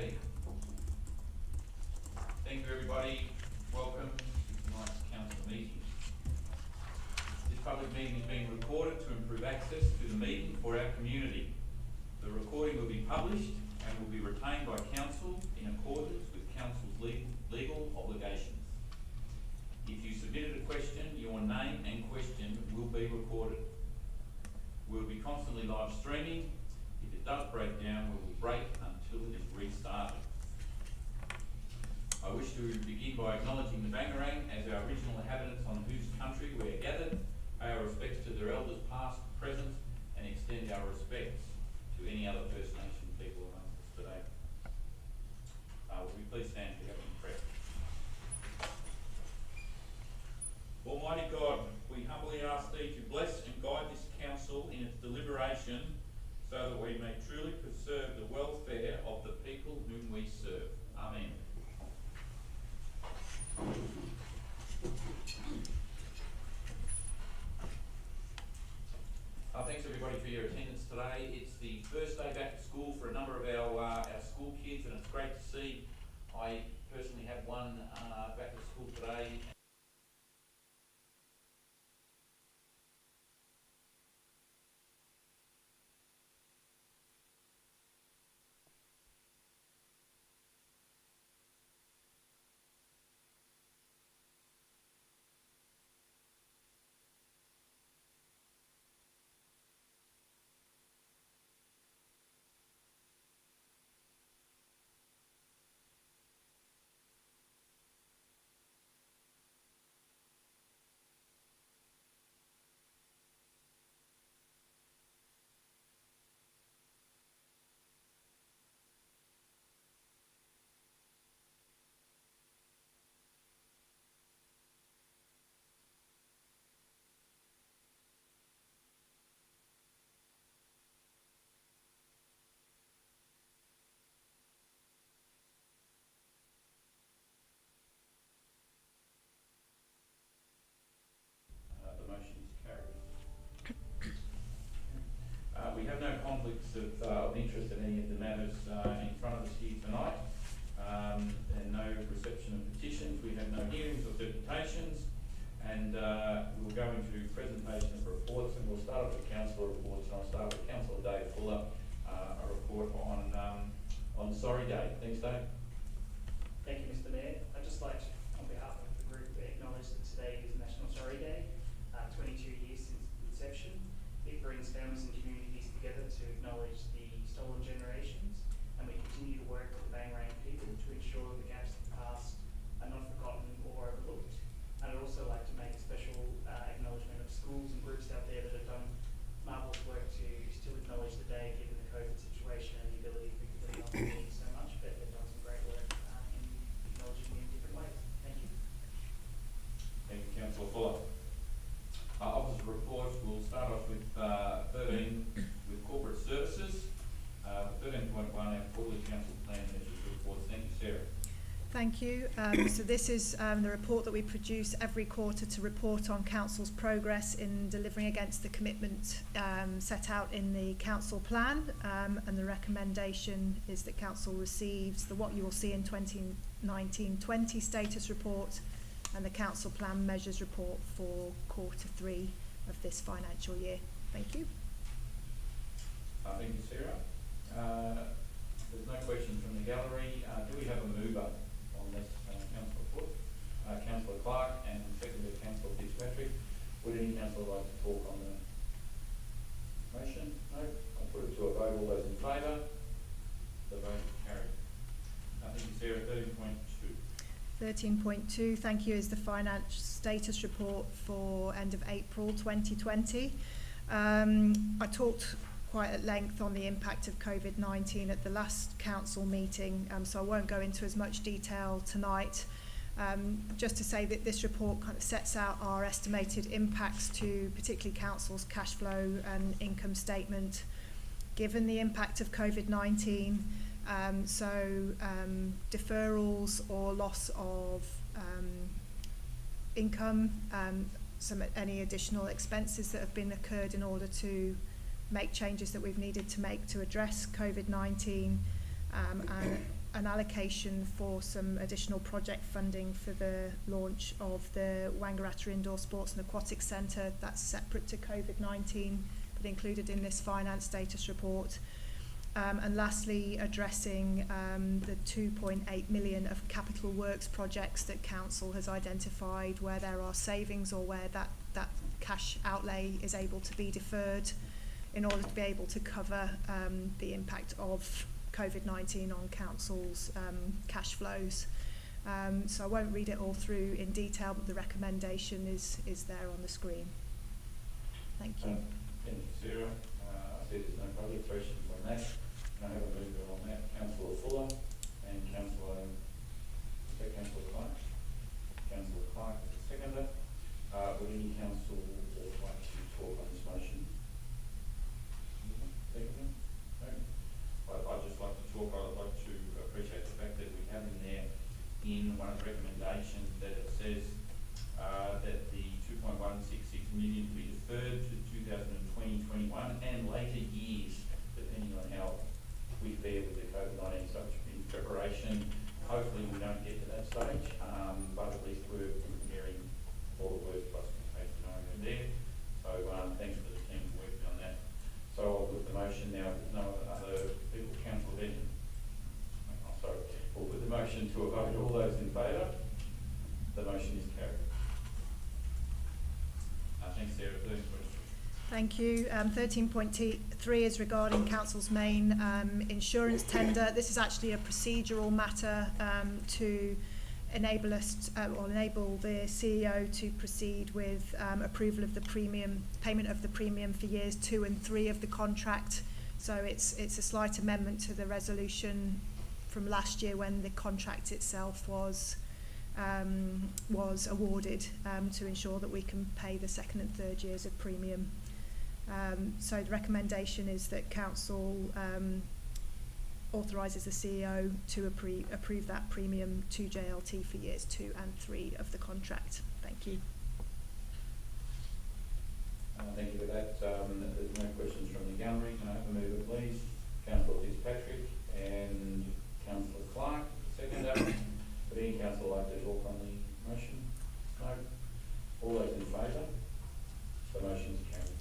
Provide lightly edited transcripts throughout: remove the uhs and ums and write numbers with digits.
Okay. Thank you, everybody. Welcome to tonight's council meeting. This public meeting is being recorded to improve access to the meeting for our community. The recording will be published and will be retained by council in accordance with council's legal obligations. If you submitted a question, your name and question will be recorded. We'll be constantly live streaming. If it does break down, we will break until it is restarted. I wish to begin by acknowledging the Wangaratta as our original inhabitants on whose country we are gathered, pay our respects to their elders past, present, and extend our respects to any other First Nation people amongst us today. Will we please stand for opening prayer? Almighty God, we humbly ask Thee to bless and guide this council in its deliberation so that we may truly preserve the welfare of the people whom we serve. Amen. Thanks everybody for your attendance today. It's the first day back to school for a number of our school kids, and it's great to see. I personally have one back to school today. The motion is carried. We have no conflicts of interest in any of the matters in front of us here tonight, and no reception of petitions. We have no hearings or deputations, and we'll go into presentation of reports, and we'll start off with council reports, and I'll start with Councillor Dave Fuller, a report on Sorry Day. Thanks, Dave. Thank you, Mr. Mayor. I'd just like to, on behalf of the group, acknowledge that today is National Sorry Day, 22 years since inception. It brings families and communities together to acknowledge the stolen generations, and we continue to work with the Wangaratta people to ensure the gaps of the past are not forgotten or overlooked. And I'd also like to make a special acknowledgement of schools and groups out there that have done marvellous work to still acknowledge the day given the COVID situation and the ability for people not to need so much, but they've done some great work in acknowledging in different ways. Thank you. Thank you, Councillor Fuller. Officer reports, we'll start off with 13 with corporate services. 13.1, our quarterly council plan measures reports. Thank you, Sarah. Thank you. So this is the report that we produce every quarter to report on council's progress in delivering against the commitment set out in the council plan, and the recommendation is that council receives what you will see in 2019-20 status report and the council plan measures report for Q3 of this financial year. Thank you. Thank you, Sarah. There's no questions from the gallery. Do we have a mover on this council report? Councillor Clark and secondly Councillor Fitzpatrick. Would any councillor like to talk on the motion? No? I'll put it to a vote. All those in favour? The vote is carried. Thank you, Sarah. 13.2. 13.2, thank you, is the finance status report for end of April 2020. I talked quite at length on the impact of COVID-19 at the last council meeting, so I won't go into as much detail tonight. Just to say that this report kind of sets out our estimated impacts to particularly council's cash flow and income statement given the impact of COVID-19. Deferrals or loss of income, any additional expenses that have been occurred in order to make changes that we've needed to make to address COVID-19, and an allocation for some additional project funding for the launch of the Wangaratta Indoor Sports and Aquatics Centre. That's separate to COVID-19, but included in this finance status report. And lastly, addressing the 2.8 million of capital works projects that Council has identified where there are savings or where that cash outlay is able to be deferred in order to be able to cover the impact of COVID-19 on Council's cash flows. So I won't read it all through in detail, but the recommendation is there on the screen. Thank you. Thank you, Sarah. I see there's no further questions on that. Can I have a mover on that? Councillor Fuller and Councillor Clark. Councillor Clark is the seconder. Would any council like to talk on this motion? Seconder? No? I'd just like to talk. I'd like to appreciate the fact that we have in there in one of the recommendations that it says that the 2.166 million be deferred to 2020-21 and later years, depending on how we fare with the COVID-19 subject in preparation. Hopefully we don't get to that stage, but at least we're preparing all the worst possible case scenario there. So thanks to the team for working on that. So I'll put the motion now. If there's no other people, Councillor Benton. Oh, sorry. We'll put the motion to a vote. All those in favour? The motion is carried. Thanks, Sarah. Please. Thank you. 13.3 is regarding Council's main insurance tender. This is actually a procedural matter to enable us or enable the CEO to proceed with approval of the payment of the premium for years 2 and 3 of the contract. So it's a slight amendment to the resolution from last year when the contract itself was awarded to ensure that we can pay the 2nd and 3rd years of premium. So the recommendation is that Council authorises the CEO to approve that premium to JLT for years 2 and 3 of the contract. Thank you. Thank you for that. There's no questions from the gallery. Can I have a mover, please? Councillor Fitzpatrick and Councillor Clark, seconder. Would any councillor like to talk on the motion? No? All those in favour? The motion is carried.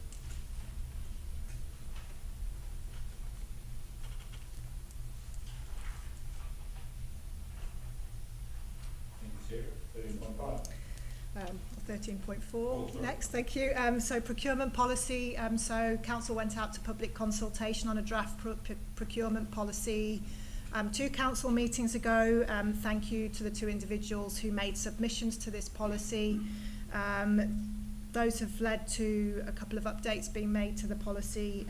Thank you, Sarah. 13.4 next, thank you. So procurement policy, so Council went out to public consultation on a draft procurement policy 2 council meetings ago. Thank you to the 2 individuals who made submissions to this policy. Those have led to a couple of updates being made to the policy,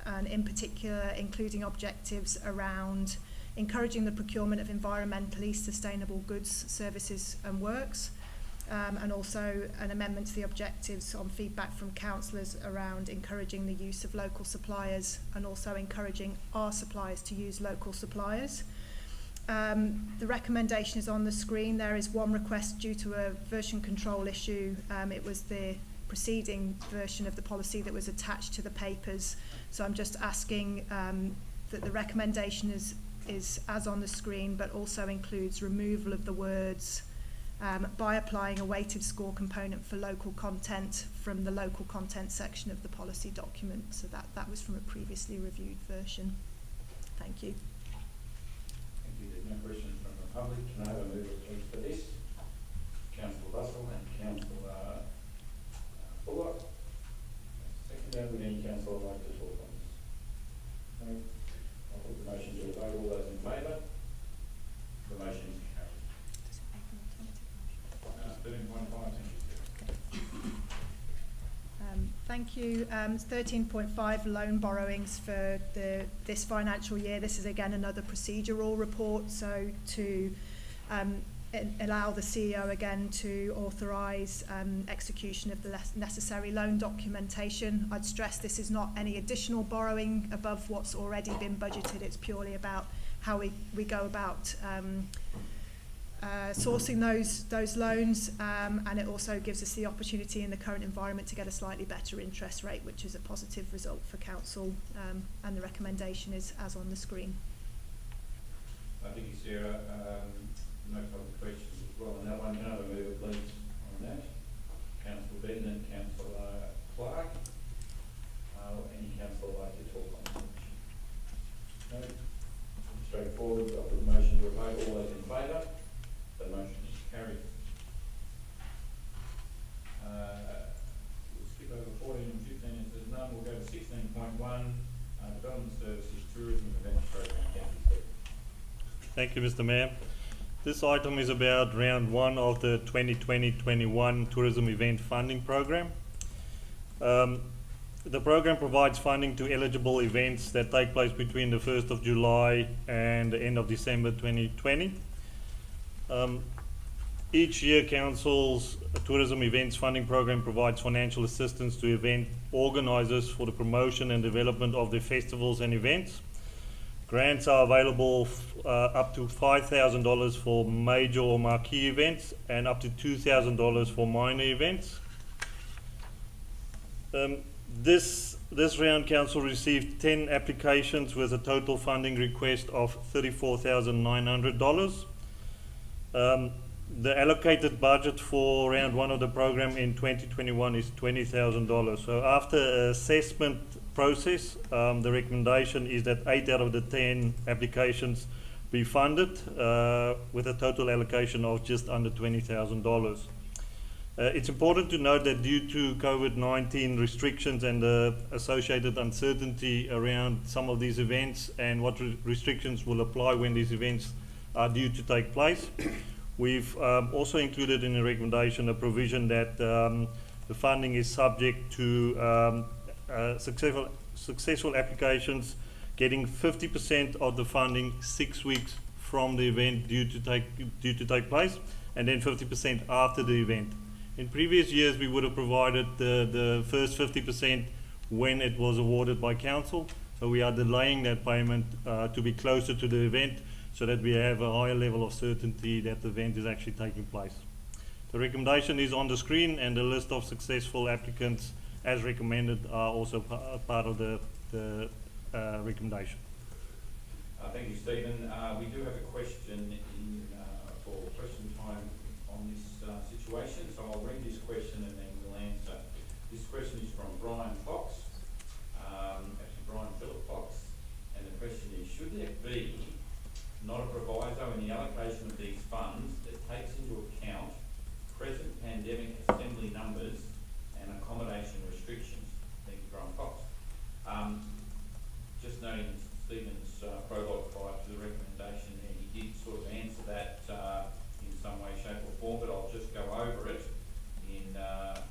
and in particular including objectives around encouraging the procurement of environmentally sustainable goods, services and works, and also an amendment to the objectives on feedback from councillors around encouraging the use of local suppliers and also encouraging our suppliers to use local suppliers. The recommendation is on the screen. There is one request due to a version control issue. It was the preceding version of the policy that was attached to the papers. So I'm just asking that the recommendation is as on the screen, but also includes removal of the words by applying a weighted score component for local content from the local content section of the policy document. So that was from a previously reviewed version. Thank you. Thank you. There's no questions from the public. Can I have a mover, please, for this? Councillor Russell and Councillor Fuller. Second, would any councillor like to talk on this? No? I'll put the motion to a vote. All those in favour? The motion is carried. 13.5, thank you. 13.5 loan borrowings for this financial year. This is again another procedural report, so to allow the CEO again to authorise execution of the necessary loan documentation. I'd stress this is not any additional borrowing above what's already been budgeted. It's purely about how we go about sourcing those loans, and it also gives us the opportunity in the current environment to get a slightly better interest rate, which is a positive result for council, and the recommendation is as on the screen. Sarah. No public questions as well on that one. Can I have a mover, please, on that? Councillor Benn and Councillor Clark. Any councillor like to talk on the motion? No? Straightforward. I'll put the motion to a vote. All those in favour? The motion is carried. We'll skip over 14 and 15 if there's none. We'll go to 16.1, Development Services, Tourism Events Program. Thank you, Mr. Mayor. This item is about round one of the 2020-21 Tourism Event Funding Program. The program provides funding to eligible events that take place between the 1st of July and the end of December 2020. Each year, Council's Tourism Events Funding Program provides financial assistance to event organisers for the promotion and development of their festivals and events. Grants are available up to $5,000 for major or marquee events and up to $2,000 for minor events. This round, Council received 10 applications with a total funding request of $34,900. The allocated budget for round one of the program in 2021 is $20,000. So after an assessment process, the recommendation is that 8 out of the 10 applications be funded with a total allocation of just under $20,000. It's important to note that due to COVID-19 restrictions and the associated uncertainty around some of these events and what restrictions will apply when these events are due to take place, we've also included in the recommendation a provision that the funding is subject to successful applications getting 50% of the funding 6 weeks from the event due to take place, and then 50% after the event. In previous years, we would have provided the first 50% when it was awarded by council, so we are delaying that payment to be closer to the event so that we have a higher level of certainty that the event is actually taking place. The recommendation is on the screen, and the list of successful applicants as recommended are also part of the recommendation. Thank you, Stephen. We do have a question for question time on this situation, so I'll read this question and then we'll answer. This question is from Brian Fox, actually Brian Phillip Fox, and the question is, should there be not a proviso in the allocation of these funds that takes into account present pandemic assembly numbers and accommodation restrictions? Thank you, Brian Fox. Just noting Stephen's prologue prior to the recommendation there, he did sort of answer that in some way, shape or form, but I'll just go over it in a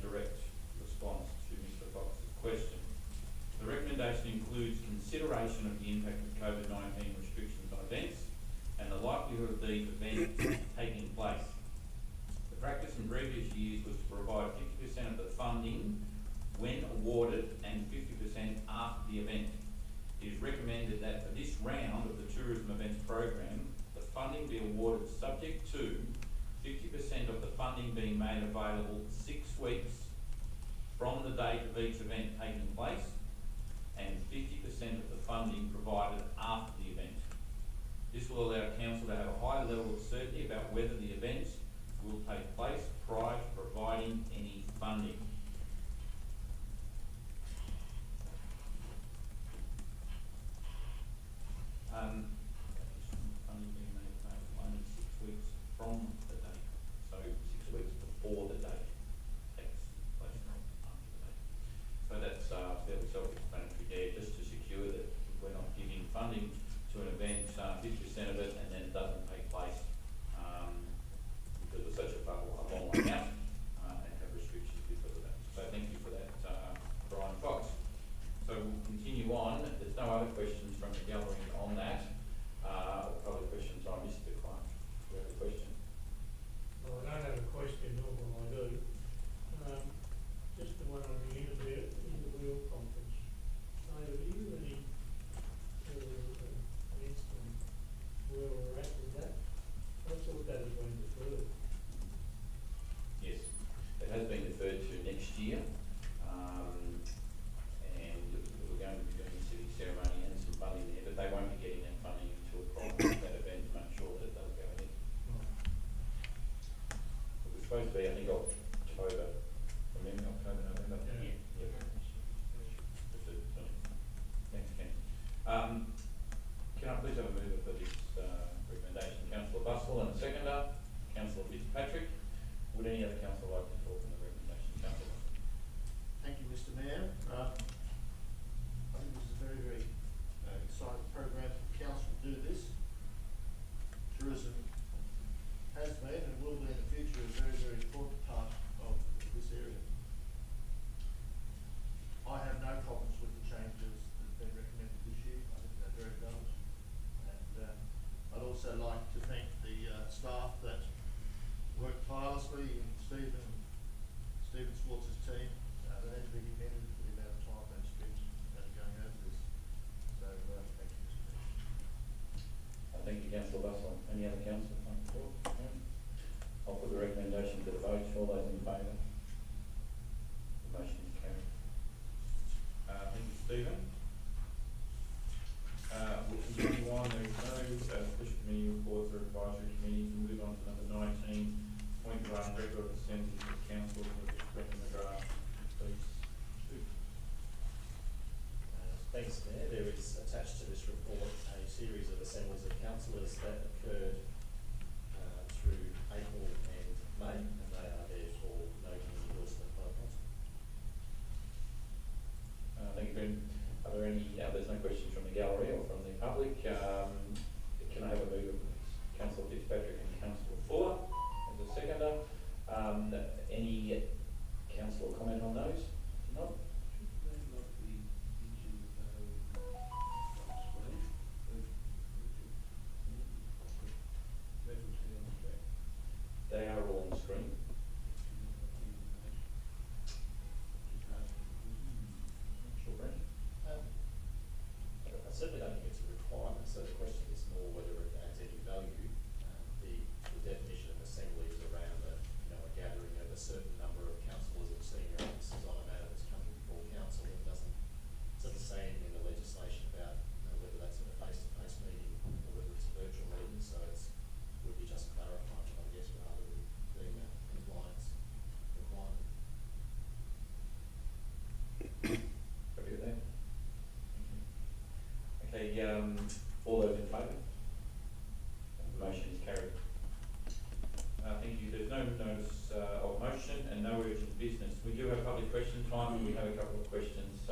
direct response to Mr. Fox's question. The recommendation includes consideration of the impact of COVID-19 restrictions on events and the likelihood of these events taking place. The practice in previous years was to provide 50% of the funding when awarded and 50% after the event. It is recommended that for this round of the Tourism Events Program, the funding be awarded subject to 50% of the funding being made available 6 weeks from the date of each event taking place and 50% of the funding provided after the event. This will allow Council to have a high level of certainty about whether the event will take place prior to providing any funding. Funding being made available only 6 weeks from the date, so 6 weeks before the date takes place, not after the date. So that's fairly self-explanatory there, just to secure that we're not giving funding to an event, 50% of it, and then it doesn't take place supposed to be, I think, October, November. Yeah. Yep. Thanks, Ken. Can I please have a mover for this recommendation? Councillor Bustle, and a seconder, Councillor Fitzpatrick. Would any other councillor like to talk on the recommendation? Councillor Bustle. Thank you, Mr. Mayor. I think this is a very, very exciting program for council to do this. Tourism has been and will be in the future a very, very important part of this area. I have no problems with the changes that have been recommended this year. I think they're very valid. And I'd also like to thank the staff that worked tirelessly, and Stephen Swartz's team. They had to be commended for the amount of time they spent going over this. So thank you, Mr. Mayor. Thank you, Councillor Bustle. Any other councillors like to talk? No? I'll put the recommendation to the vote. All those in favour? The motion is carried. Thank you, Stephen. We'll continue on. There is no special committee reports or advisory committees. We'll move on to number 19.1, record of assemblies of council. We'll just reckon the draft, please. Thanks, Mayor. There is attached to this report a series of assemblies of councillors that occurred through April and May, and they are therefore noting the endorsement by council. Thank you, Ben. Are there any, there's no questions from the gallery or from the public. Can I have a mover, please? Councillor Fitzpatrick and Councillor Fuller as a seconder. Any councillor comment on those? No? They are all on screen. Sure, Brent. I certainly don't think it's a requirement, so the question is more whether it adds any value. The definition of assembly is around a gathering of a certain number of councillors of senior officers on a matter that's coming before council. It doesn't say anything in the legislation about whether that's at a face-to-face meeting or whether it's a virtual meeting, so would be just clarifying, I guess, rather than being a compliance requirement. Happy with that? Okay, all those in favour? The motion is carried. Thank you. There's no notice of motion and no urgent business. We do have public question time, and we have a couple of questions.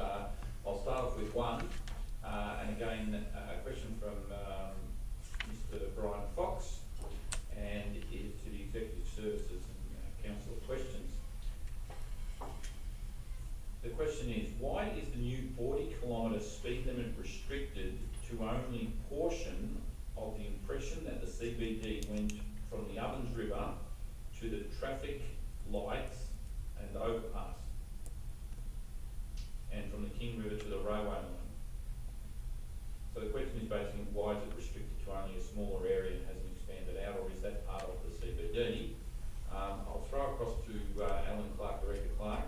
I'll start off with one, and again, a question from Mr. Brian Fox, and it is to the Executive Services and Council questions. The question is, why is the new 40-kilometre speed limit restricted to only portion of the impression that the CBD went from the Ovens River to the traffic lights and the overpass, and from the King River to the railway line? So the question is basically, why is it restricted to only a smaller area and hasn't expanded out, or is that part of the CBD? I'll throw across to Alan Clark, Director Clark,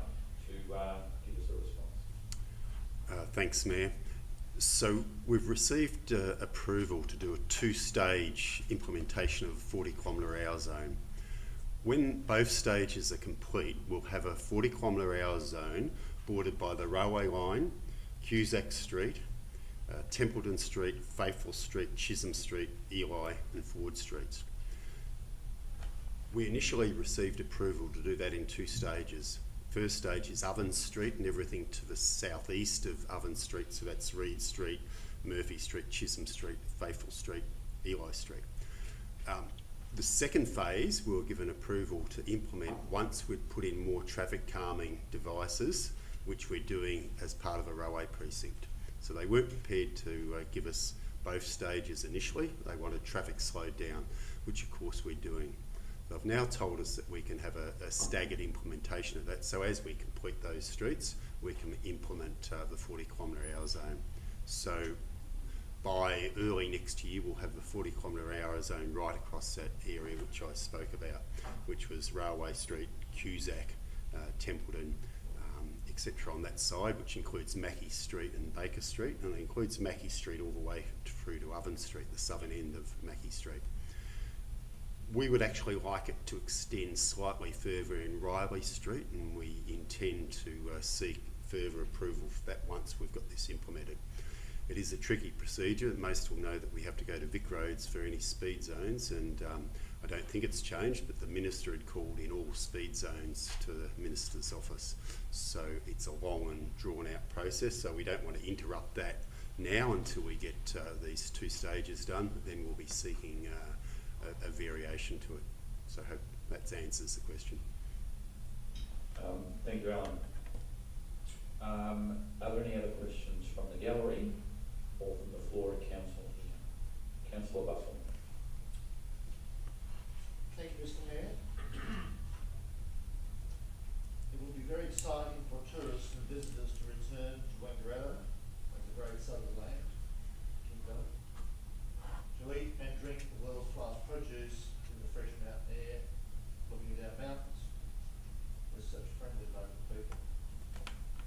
to give us a response. Thanks, Mayor. So we've received approval to do a two-stage implementation of a 40-kilometre-hour zone. When both stages are complete, we'll have a 40-kilometre-hour zone bordered by the railway line, Cusack Street, Templeton Street, Faithful Street, Chisholm Street, Eli and Ford Streets. We initially received approval to do that in two stages. First stage is Ovens Street and everything to the southeast of Ovens Street, so that's Reed Street, Murphy Street, Chisholm Street, Faithful Street, Eli Street. The second phase we were given approval to implement once we'd put in more traffic calming devices, which we're doing as part of a railway precinct. So they weren't prepared to give us both stages initially. They wanted traffic slowed down, which of course we're doing. They've now told us that we can have a staggered implementation of that. So as we complete those streets, we can implement the 40-kilometre-hour zone. So by early next year, we'll have the 40-kilometre-hour zone right across that area which I spoke about, which was Railway Street, Cusack, Templeton, etc. on that side, which includes Mackey Street and Baker Street, and it includes Mackey Street all the way through to Ovens Street, the southern end of Mackey Street. We would actually like it to extend slightly further in Riley Street, and we intend to seek further approval for that once we've got this implemented. It is a tricky procedure. Most will know that we have to go to Vic Roads for any speed zones, and I don't think it's changed, but the Minister had called in all speed zones to the Minister's office. So it's a long and drawn out process, so we don't want to interrupt that now until we get these 2 stages done. Then we'll be seeking a variation to it. So I hope that answers the question. Thank you, Alan. Are there any other questions from the gallery or from the floor of council here? Councillor Buffel. Thank you, Mr. Mayor. It will be very exciting for tourists and visitors to return to Wangaratta as a great southern land. Keep going. To eat and drink the world-class produce in the fresh mountain air, looking at our mountains with such friendly local people.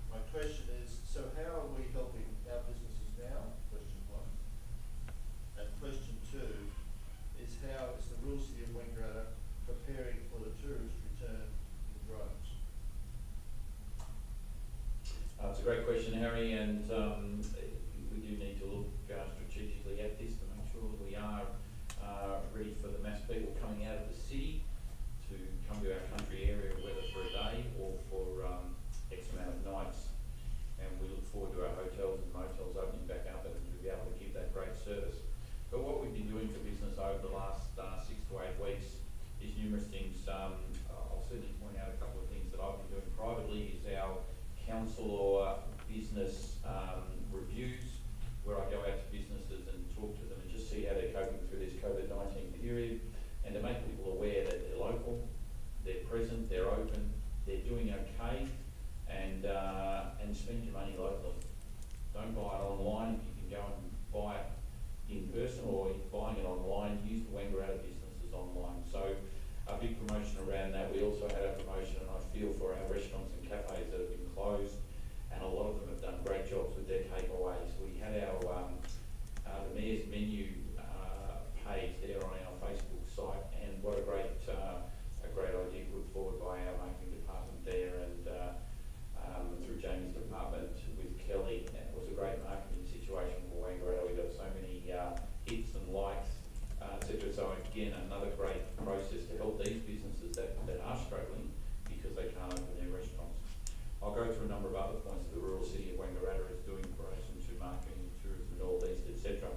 My question is, so how are we helping our businesses now? Question 1. And question 2 is, how is the rural city of Wangaratta preparing for the tourist return in droves? It's a great question, Harry, and we do need to look strategically at this to make sure that we are ready for the mass people coming out of the city to come to our country area, whether for a day or for X amount of nights. And we look forward to our hotels and motels opening back up and to be able to give that great service. But what we've been doing for business over the last 6 to 8 weeks is numerous things. I'll certainly point out a couple of things that I've been doing privately. Is our council or business reviews, where I go out to businesses and talk to them and just see how they're coping through this COVID-19 period, and to make people aware that they're local, they're present, they're open, they're doing okay, and spend your money locally. Don't buy it online. If you can go and buy it in person, or if buying it online, use the Wangaratta businesses online. So a big promotion around that. We also had a promotion, and I feel for our restaurants and cafes that have been closed, and a lot of them have done great jobs with their takeaways. We had our the Mayor's Menu page there on our Facebook site, and what a great idea put forward by our marketing department there, and through Jamie's department with Kelly. And it was a great marketing situation for Wangaratta. We got so many hits and likes, etc. So again, another great process to help these businesses that are struggling because they can't open their restaurants. I'll go through a number of other points that the rural city of Wangaratta is doing in relation to marketing, tourism, North East, etc.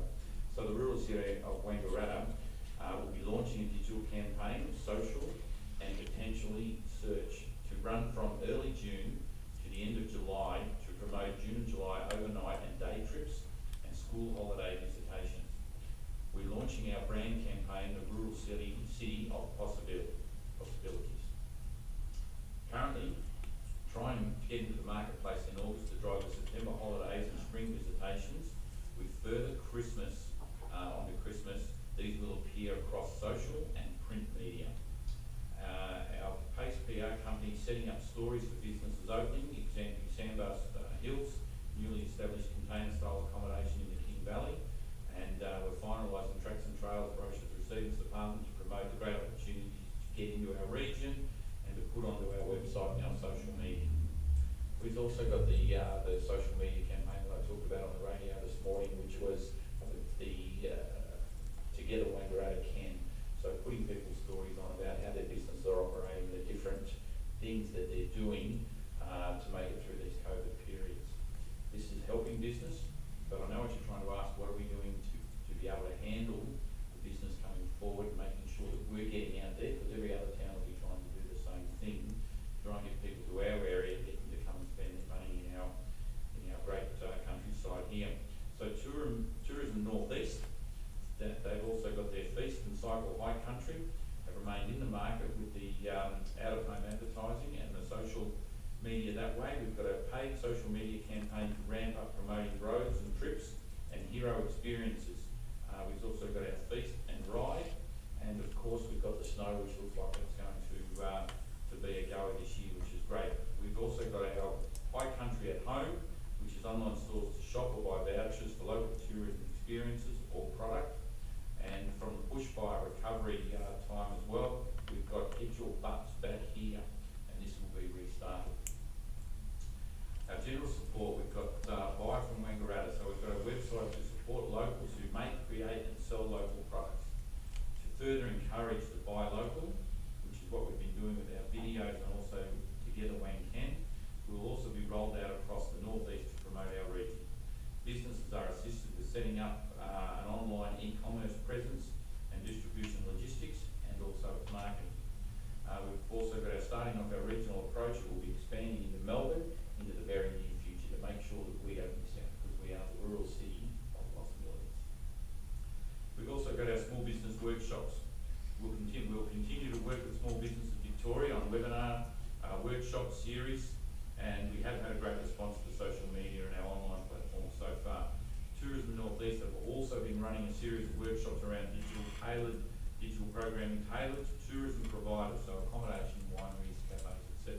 So the rural city of Wangaratta will be launching a digital campaign of social and potentially search to run from early June to the end of July to promote June and July overnight and day trips and school holiday visitations. We're launching our brand campaign, the rural city of possibilities. Currently, trying to get into the marketplace in August to drive the September holidays and spring visitations with further Christmas, onto Christmas. These will appear across social and print media. Our Pace PR company is setting up stories for businesses opening, example Sandbars Hills, newly established container-style accommodation in the King Valley, and we're finalising tracks and trails brochure through Stephen's department to promote the great opportunities to get into our region and to put onto our website and our social media. We've also got the social media campaign that I talked about on the radio this morning, which was the Together Wangaratta Can. So putting people's stories on about how their businesses are operating, the different things that they're doing to make it through these COVID periods. This is helping business, but I know what you're trying to ask, what are we doing to be able to handle the business coming forward, making sure that we're getting out there, because every other town will be trying to do the same thing, try and get people to our area, get them to come and spend their money in our great countryside here. So tourism North East, that they've also got their feast and cycle high country, have remained in the market with the out-of-home advertising and the social media that way. We've got a paid social media campaign to ramp up promoting roads and trips and hero experiences. We've also got our feast and ride, and of course we've got the snow, which looks like it's going to be a goer this year, which is great. We've also got our high country at home, which is online stores to shop or buy vouchers for local tourism experiences or product. And from the bushfire recovery time as workshops. We'll continue to work with Small Businesses Victoria on webinar, workshop series, and we have had a great response to social media and our online platforms so far. Tourism North East have also been running a series of workshops around digital programming tailored to tourism providers, so accommodation, wineries, cafes, etc.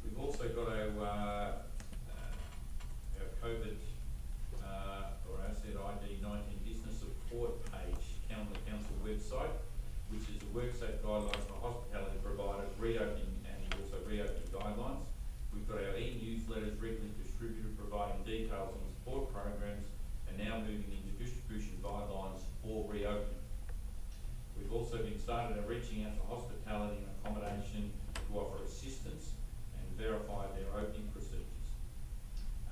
We've also got our COVID, or our ID19 business support page on the council website, which is the WorkSafe guidelines for hospitality providers, reopening and also reopening guidelines. We've got our e-newsletters regularly distributed, providing details on support programs, and now moving into distribution guidelines for reopening. We've also been started reaching out to hospitality and accommodation to offer assistance and verify their opening procedures.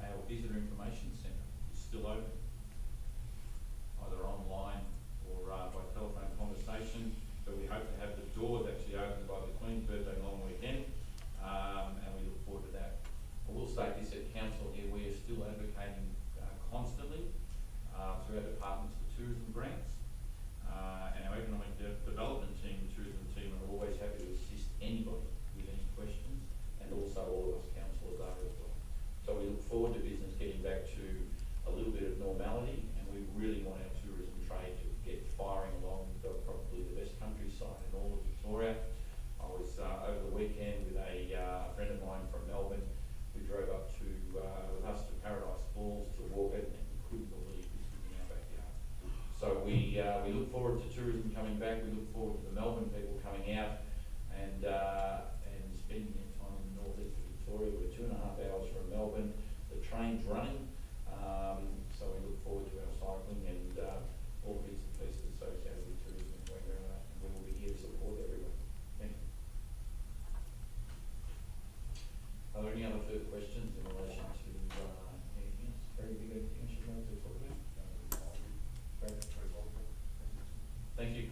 Our visitor information centre is still open, either online or by telephone conversation, but we hope to have the doors actually open by the Queen's birthday long weekend, and we look forward to that. I will state this at council here, we are still advocating constantly through our departments for tourism grants, and our economic development team, tourism team are always happy to assist anybody with any questions, and also all of us councillors are as well. So we look forward to business getting back to a little bit of normality, and we really want our tourism trade to get firing along. We've got probably the best countryside in all of Victoria. I was over the weekend with a friend of mine from Melbourne who drove up to with us to Paradise Falls to walk it, and couldn't believe this was in our backyard. So we look forward to tourism coming back. We look forward to the Melbourne people coming out and spending their time in the northeast of Victoria. We're 2.5 hours from Melbourne. The train's running, so we look forward to our cycling and all the bits and pieces associated with tourism in Wangaratta, and we will be here to support everyone. Thank you. Are there any other further questions in relation to anything else? Very big anything else you wanted to talk about? Great. Thank you.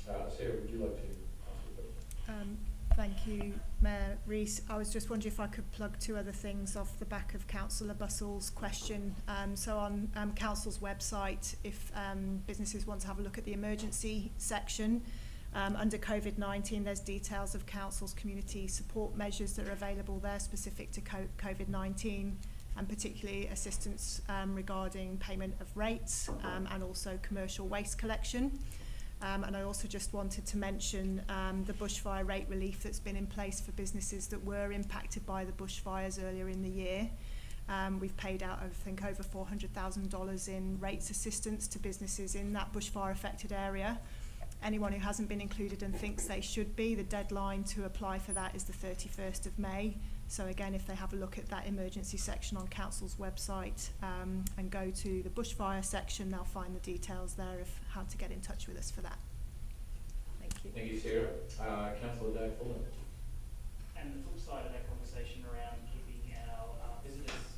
Sarah, would you like to ask a question? Thank you, Mayor Rees. I was just wondering if I could plug two other things off the back of Councillor Bussell's question. So on Council's website, if businesses want to have a look at the emergency section, under COVID-19, there's details of Council's community support measures that are available there specific to COVID-19, and particularly assistance regarding payment of rates and also commercial waste collection. And I also just wanted to mention the bushfire rate relief that's been in place for businesses that were impacted by the bushfires earlier in the year. We've paid out, I think, over $400,000 in rates assistance to businesses in that bushfire affected area. Anyone who hasn't been included and thinks they should be, the deadline to apply for that is the 31st of May. So again, if they have a look at that emergency section on Council's website and go to the bushfire section, they'll find the details there of how to get in touch with us for that. Thank you. Thank you, Sarah. Councillor Dave Fuller. And the flip side of that conversation around keeping our visitors